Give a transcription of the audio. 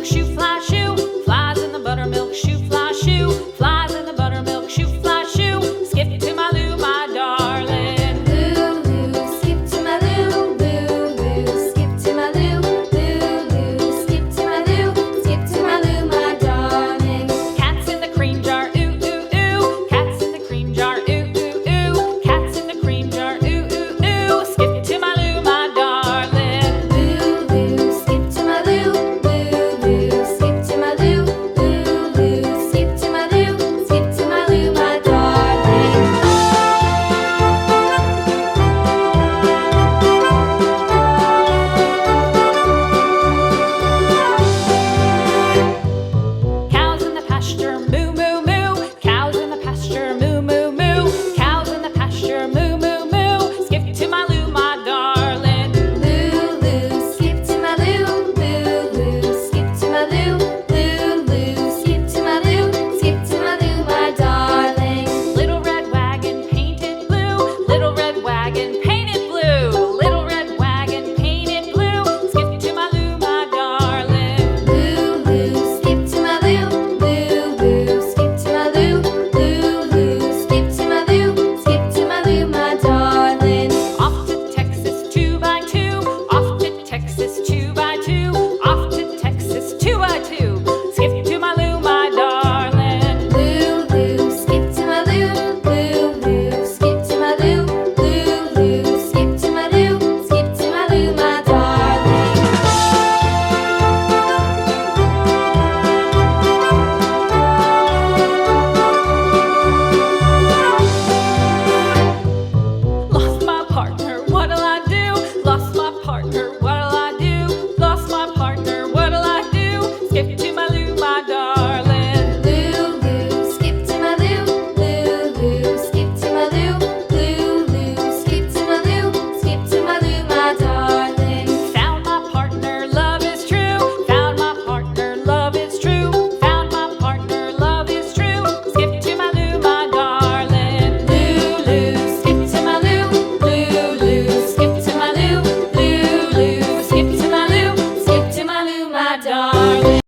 buttermilk shoe, fly shoe. Flies in the buttermilk shoe, fly shoe. Flies in the buttermilk shoe, fly shoe. Skip to my Lou, my darling. Lou, skip to my Lou, Lou, skip to my Lou, Lou, skip to my Lou, skip to my Lou, my darling. Cats in the cream jar, ooh, ooh, ooh. Cats in the cream jar, ooh, ooh, ooh. Cats in the cream jar, ooh, ooh, ooh. Skip to my Lou, my darling. Lou, skip to my Lou, Lou, skip to my Lou, Lou, skip to my Lou, skip to my Lou, my darling. Cows in the pasture, moo, moo, moo. Cows in the pasture, moo, moo, moo. Cows in the pasture, moo, moo, moo. Skip to my Lou, my darling. Lou, skip to my Lou, Lou, skip to my Lou, Lou, skip to my Lou, skip to my Lou, my darling. Little red wagon painted blue. Little red wagon painted blue. Little red wagon painted blue. Skip to my Lou, my darling. Lou, skip to my Lou, Lou, skip to my Lou, Lou, skip to my Lou, skip to my Lou, my darling. Off to Texas 2x2. Off to Texas 2x2. Off to Texas 2x2. Skip to my Lou, my darling. Lou, skip to my Lou, Lou, skip to my Lou, Lou, skip to my Lou, skip to my Lou, my darling. Lost my partner, what'll I do? Lost my partner, what'll I do? Lost my partner, what'll I do? Skip to my Lou, my darling. Lou, skip to my Lou, Lou, skip to my Lou, Lou, skip to my Lou, skip to my Lou, my darling. Found my partner, love is true. Found my partner, love is true. Found my partner, love is true. Skip to my Lou, my darling. Lou, skip to my Lou, Lou, skip to my Lou, Lou, skip to my Lou, skip to my Lou, my darling.